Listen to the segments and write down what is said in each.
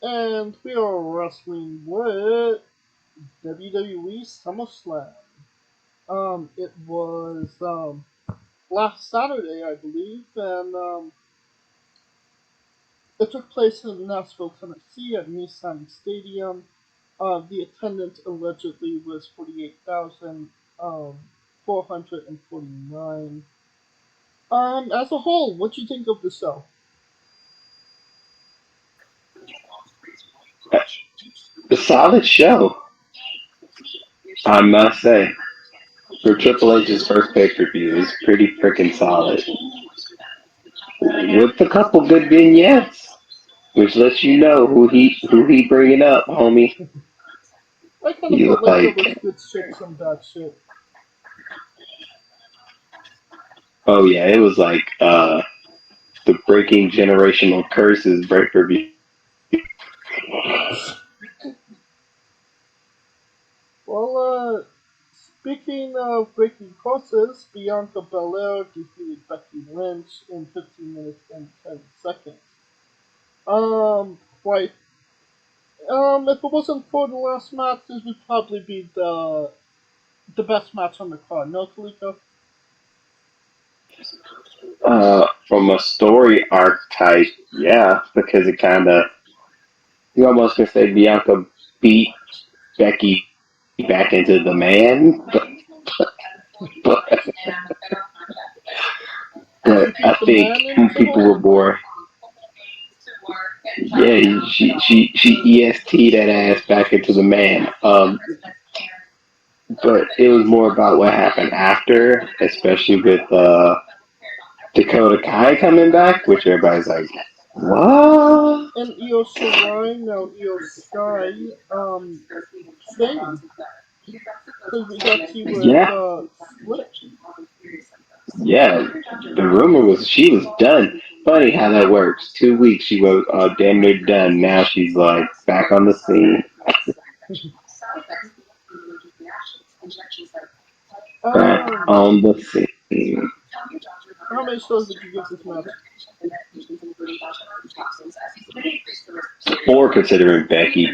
And we are wrestling with WWE SummerSlam. It was last Saturday, I believe, and it took place in Nashville, Tennessee, at Nissan Stadium. The attendance allegedly was 48,449. As a whole, what do you think of the show? A solid show, I must say. For Triple H's first pay-per-view, it's pretty freaking solid. With a couple good vignettes, which lets you know who he bringing up, homie. I kind of You felt like there was like, good shit, some bad shit. oh yeah, it was like the breaking generational curses pay-per-view. Well, speaking of breaking courses, Bianca Belair defeated Becky Lynch in 15 minutes and 10 seconds. Right. If it wasn't for the last match, this would probably be the best match on the card. No, Kalika? From a story archetype, yeah, because it kind of you almost can say Bianca beat Becky back into the man, but, She but I beat the think man into people her? were more. Yeah, she EST that ass back into the man. But it was more about what happened after, especially with Dakota Kai coming back, which everybody's like, what? And Io Shirai, now Io Sky, staying. Because we thought she was, Yeah, split. yeah. The rumor was she was done. Funny how that works. 2 weeks she was damn near done. Now she's like back on the scene. Back um, on the scene. how many stars would you give this match? 4 considering Becky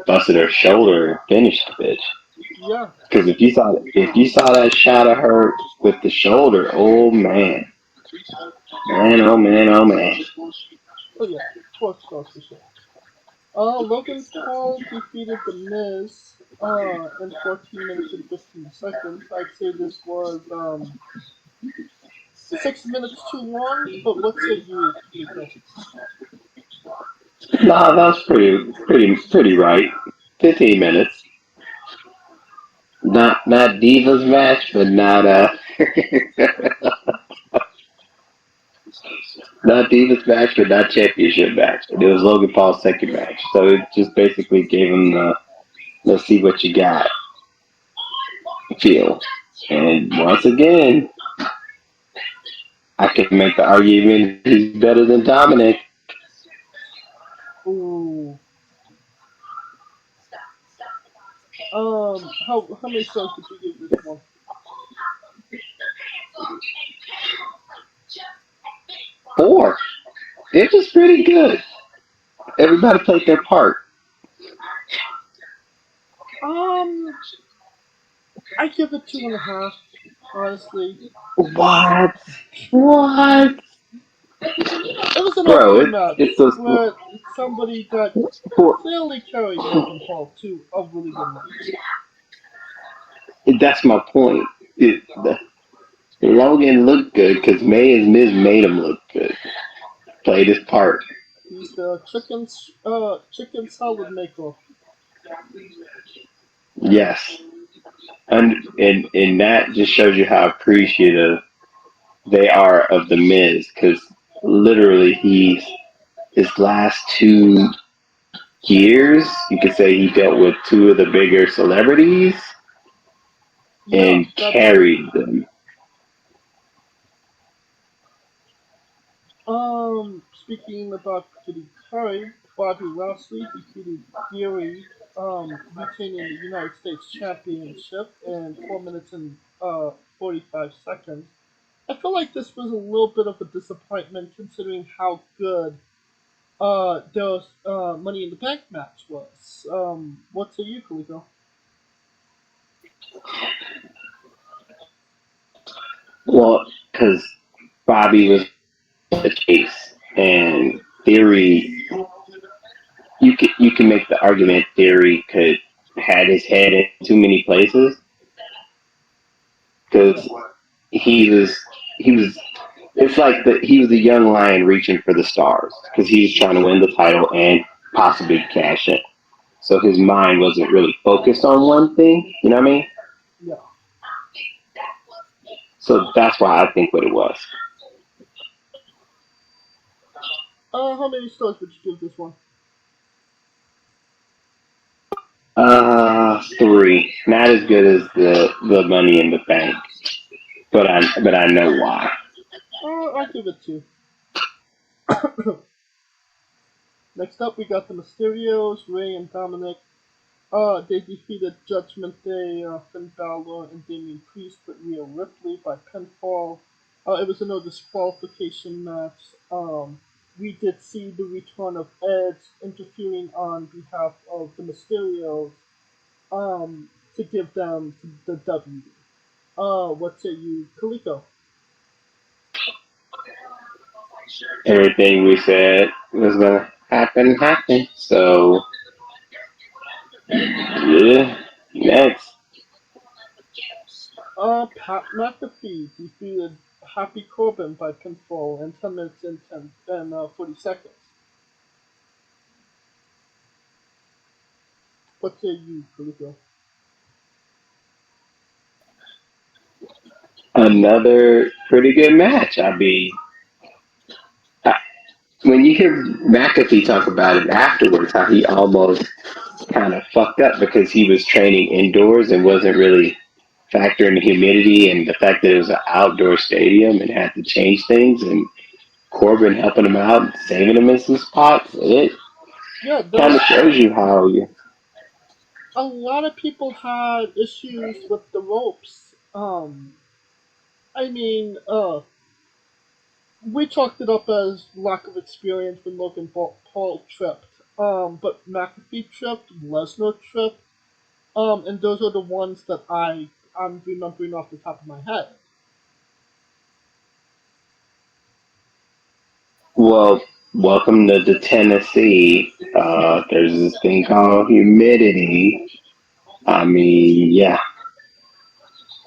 busted her shoulder and finished the bitch. Yeah. Because if you saw that shot of her with the shoulder, oh man, man, oh man, oh man. Oh yeah, 12 stars for sure. Logan Paul defeated The Miz in 14 minutes and 15 seconds. I'd say this was 6 minutes too long, but what say you, Nico? Nah, that's pretty right. 15 minutes. Not divas match, but not not divas match, but not championship match. It was Logan Paul's second match, so it just basically gave him the let's see what you got feel. And once again, I can make the argument he's better than Dominic. Ooh. How many stars would you give this one? 4. It was pretty good. Everybody played their part. Um, I give it 2.5. Honestly, What? What? it was an Bro, okay match, it's a but somebody that for clearly carried Logan Paul to a really good match. that's my point. Logan looked good because May and Miz made him look good. Played his part. He's the chicken salad maker. Yes, and that just shows you how appreciative they are of the Miz because literally his last 2 years you could say he dealt with 2 of the bigger celebrities Yeah, and that's true. carried them. Speaking about getting carried, Bobby Lashley defeated Theory, retaining the United States Championship in 4 minutes and 45 seconds. I feel like this was a little bit of a disappointment considering how good Their Money in the Bank match was. What say you, Kaliko? Well, because Bobby was the chase, and Theory, you can make the argument Theory could had his head in too many places Yeah. because he was it's like he was the young lion reaching for the stars because he was trying to win the title and possibly cash in. So his mind wasn't really focused on one thing. You know what I mean? Yeah. So that's why I think what it was. How many stars would you give this one? Three. Not as good as the Money in the Bank, but I know why. I'll give it two. Next up, we got the Mysterios, Ray and Dominic. They defeated Judgment Day, Finn Balor, and Damian Priest with Rhea Ripley by pinfall. It was a no disqualification match. We did see the return of Edge interfering on behalf of the Mysterios to give them the W. What say you, Kaliko? Everything we said was gonna happen happened. So yeah. Next. Pat McAfee defeated Happy Corbin by pinfall in 10 minutes and 40 seconds. What say you, Kaliko? Another pretty good match. I- when you hear McAfee talk about it afterwards, how he almost kind of fucked up because he was training indoors and wasn't really factoring the humidity and the fact that it was an outdoor stadium and had to change things, and Corbin helping him out, saving him in some spots. It Yeah, kind of there's shows you how you. a lot of people had issues with the ropes. I mean, we chalked it up as lack of experience when Paul tripped. But McAfee tripped, Lesnar tripped. And those are the ones that I'm remembering off the top of my head. Well, welcome to Tennessee. There's this thing called humidity. I mean, yeah,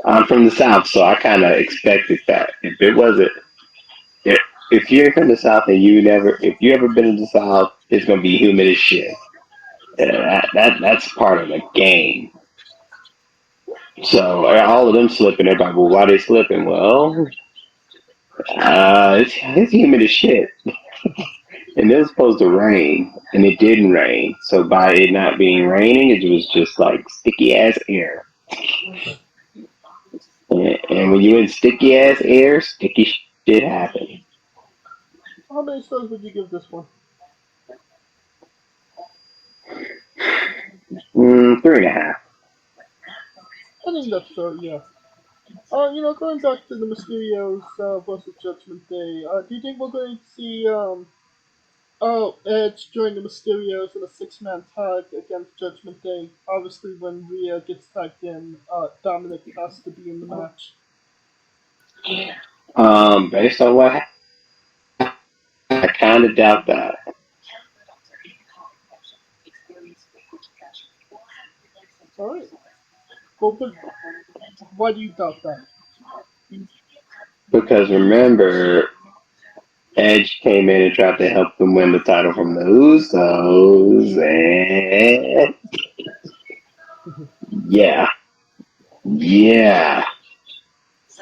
I'm from the South, so I kind of expected that. If it wasn't, if, if you're from the South and if you ever been in the South, it's gonna be humid as shit. That's part of the game. So all of them slipping, everybody, well, why they slipping? Well, it's humid as shit, and it was supposed to rain, and it didn't rain. So by it not being raining, it was just like sticky ass air. And when you in sticky ass air, sticky shit happens. How many stars would you give this one? Three and a half. I think that's fair, yeah. Going back to the Mysterios versus Judgment Day, do you think we're going to see Edge join the Mysterios in a six-man tag against Judgment Day? Obviously, when Rhea gets tagged in, Dominic has to be in the match. Based on what I kind of doubt that All right. But why do you doubt that? because remember, Edge came in and tried to help them win the title from the Usos, and yeah, yeah,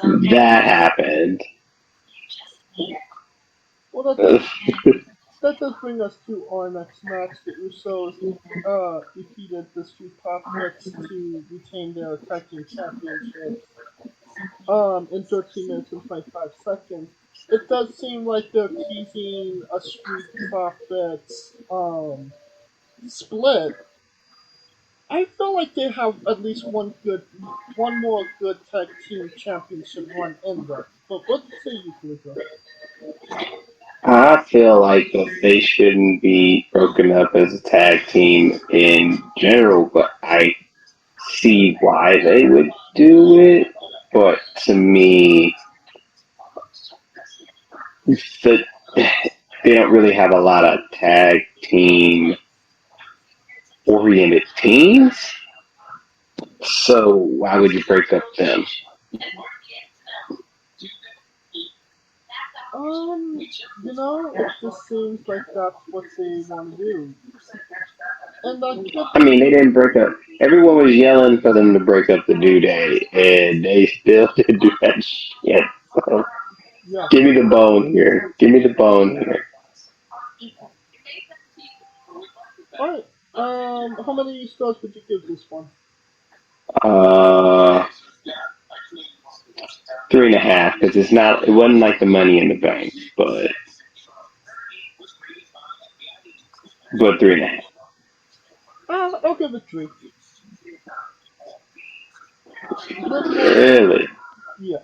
that happened. Well, that does bring us to our next match. The Usos defeated the Street Profits to retain their tag team championships in 13 minutes and 25 seconds. It does seem like they're teasing a Street Profits split. I feel like they have at least one more good tag team championship run in them. But what say you, Kaliko? I feel like that they shouldn't be broken up as a tag team in general, but I see why they would do it. But to me, the, they don't really have a lot of tag team oriented teams. So why would you break up them? It just seems like that's what they want to do, and that could I mean, they be, didn't break up. Everyone was yelling for them to break up the New Day, and they still didn't do that shit. So yeah. give me the bone here. Give me the bone here. All right. How many stars would you give this one? Uh, 3.5 because it's not. It wasn't like the Money in the Bank, but 3.5. I'll give it three. Liv Morgan, Really? yeah.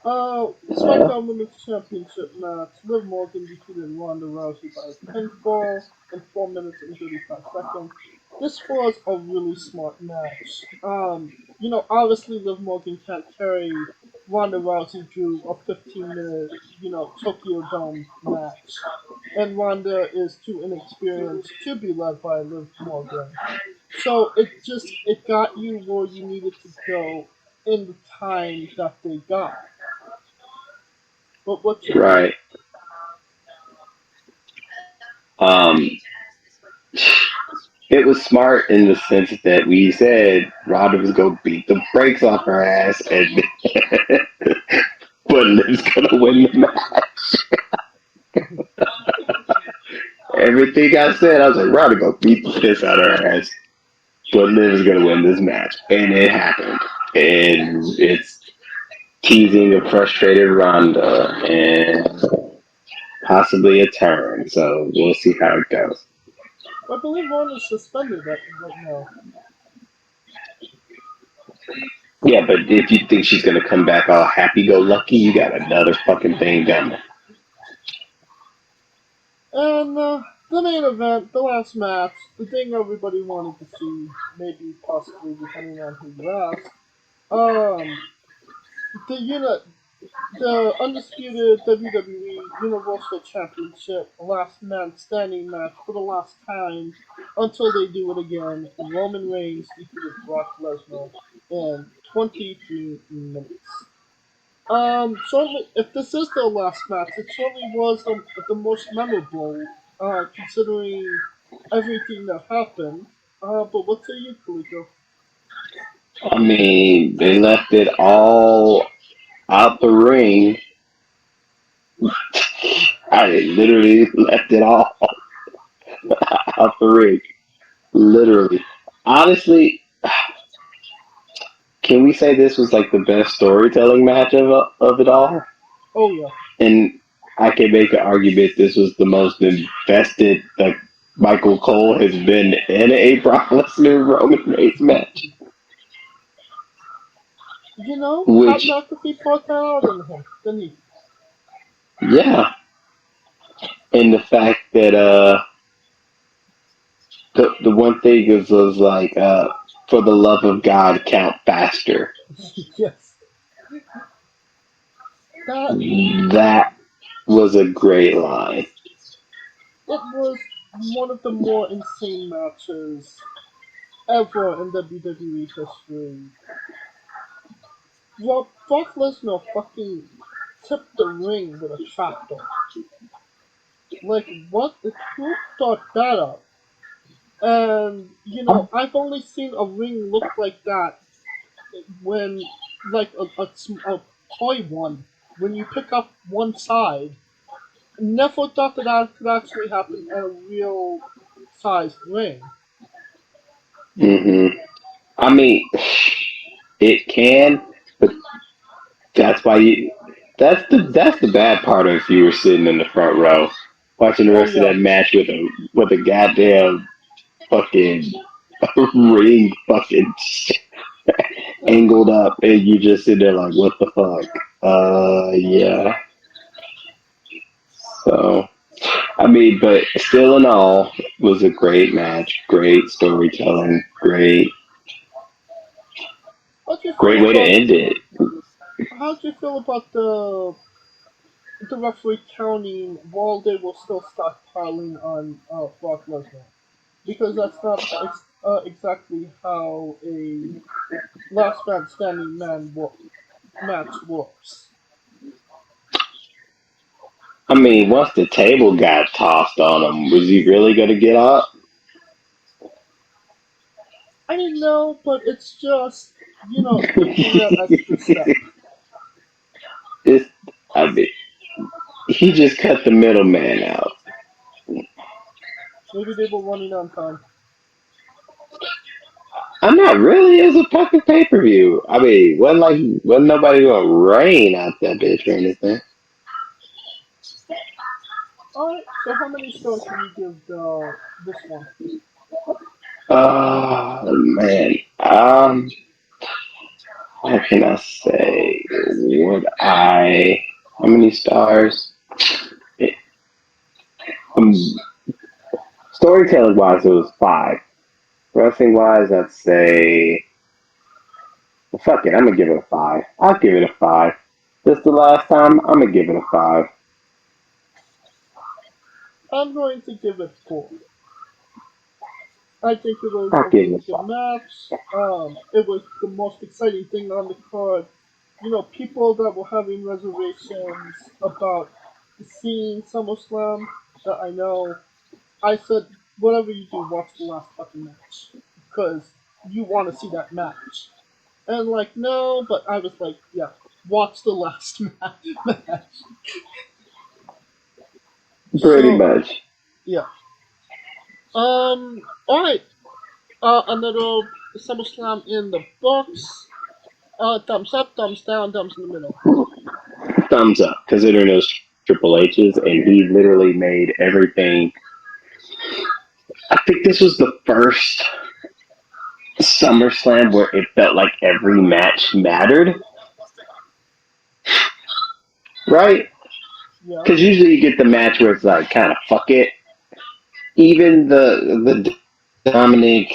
SmackDown Women's Championship match. Liv Morgan defeated Ronda Rousey by pinfall in 4 minutes and 35 seconds. This was a really smart match. Obviously Liv Morgan can't carry Ronda Rousey through a 15-minute, Tokyo Dome match. And Ronda is too inexperienced to be led by Liv Morgan. So it got you where you needed to go in the time that they got. But what's your take? Right. Um, it was smart in the sense that we said Ronda was gonna beat the brakes off her ass, and but Liv's gonna win the match. Everything I said, I was like, Ronda gonna beat the piss out of her ass, but Liv is gonna win this match, and it happened. And it's teasing a frustrated Ronda and possibly a turn. So we'll see how it goes. I believe one is suspended right now. Yeah, but if you think she's gonna come back all happy-go-lucky, you got another fucking thing coming. And the main event, the last match, the thing everybody wanted to see, maybe possibly depending on who you ask. Um, the unit, the undisputed WWE Universal Championship last man standing match for the last time until they do it again. Roman Reigns defeated Brock Lesnar in 23 minutes. Certainly, if this is their last match, it certainly was the most memorable, considering everything that happened. But what say you, Kaliko? I mean, they left it all out the ring. I literally left it all out the ring. Literally. Honestly, can we say this was like the best storytelling match of it all? Oh yeah, And I can make an argument this was the most invested that Michael Cole has been in a Brock Lesnar Roman Reigns match. Pat Which, McAfee brought that out in him, didn't he? yeah, and the fact that the one thing was like for the love of God, count faster. Yes, that That was a great line. it was one of the more insane matches ever in WWE history. Brock Lesnar fucking tipped the ring with a trapdoor. Like, what? Who thought that up? And, I've only seen a ring look like that when, like, a toy one, when you pick up one side. Never thought that could actually happen at a real sized ring. hmm I mean, it can, but that's why you. That's the bad part of if you were sitting in the front row watching the Oh, rest of yeah. that match with a goddamn fucking ring fucking angled up, and you just sit there like, what the fuck? Yeah. So, I mean, but still in all, it was a great match, great storytelling, How do you feel great way to about end it. the referee counting while they were still stockpiling on Brock Lesnar? Because that's not exactly how a last man standing match works. I mean, once the table got tossed on him, was he really going to get up? I didn't know, but it's just, taking that extra step. It's, I mean, he just cut the middleman out. Maybe they were running on time. I'm not really as a fucking pay per view. I mean, wasn't nobody gonna rain out that bitch or anything. Alright, so how many stars would you give this one? Oh man. What can I say? Would I? How many stars? It, um, storytelling wise, it was 5. Wrestling wise, I'd say. Well, fuck it, I'm gonna give it a 5. I'll give it a 5. This the last time. I'm gonna give it a 5. I'm going to give it 4. I think it was I'll a give it really a good 5. match. It was the most exciting thing on the card. People that were having reservations about seeing SummerSlam that I know, I said, whatever you do, watch the last fucking match. Because you want to see that match. And like, no, but I was like, yeah, watch the last match. Pretty So, much. yeah. Alright. Another SummerSlam in the books. Thumbs up, thumbs down, thumbs in the middle. Thumbs up, considering those Triple H's, and he literally made everything. I think this was the first SummerSlam where it felt like every match mattered, right? Yeah, Because usually you get the match where it's like kind of fuck it. Even the Dominic,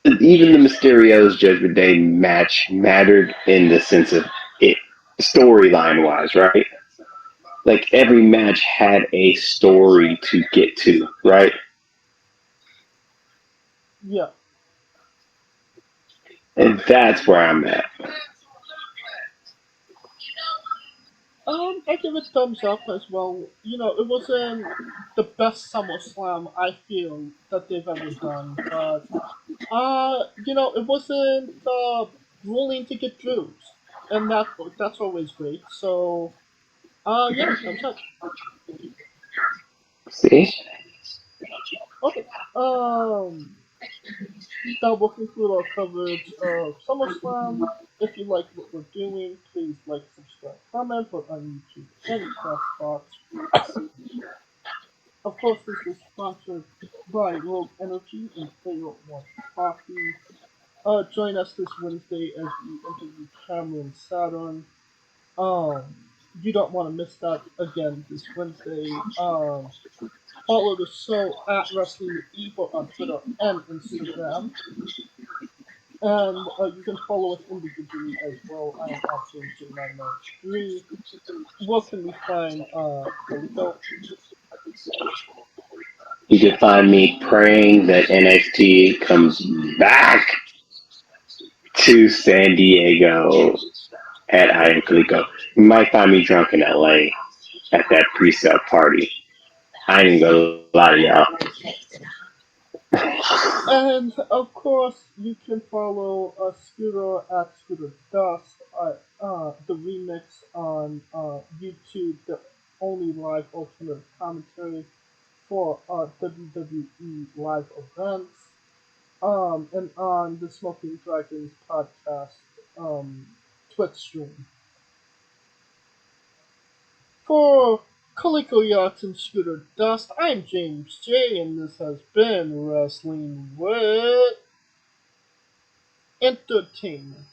even the Mysterio's Judgment Day match mattered in the sense of it storyline wise, right? Like every match had a story to get to, right? yeah. And that's where I'm at. I give it thumbs up as well. It wasn't the best SummerSlam I feel that they've ever done, but it wasn't grueling to get through, and that's always great. So, yeah, thumbs up. See? Okay. That will conclude our coverage of SummerSlam. If you like what we're doing, please like, subscribe, comment, both on YouTube and Castbox. Of course, this was sponsored by Rogue Energy and Player One Coffee. Join us this Wednesday as we interview Cameron Saturn. You don't want to miss that again this Wednesday. Follow the show at Wrestling with Evil on Twitter and Instagram. And you can follow us individually as well. I am at JamesJ993. Where can we find Kaliko? You can find me praying that NXT comes back to San Diego at I Am Kaliko. You might find me drunk in LA at that pre-sale party. I ain't gonna lie to y'all. And of course, you can follow Scooter at Scooter Dust, the remix on YouTube, the only live alternative commentary for WWE live events. And on the Smoking Dragons podcast Twitch stream. For Coleco Yachts and Scooter Dust, I'm James J, and this has been Wrestling with Entertainment.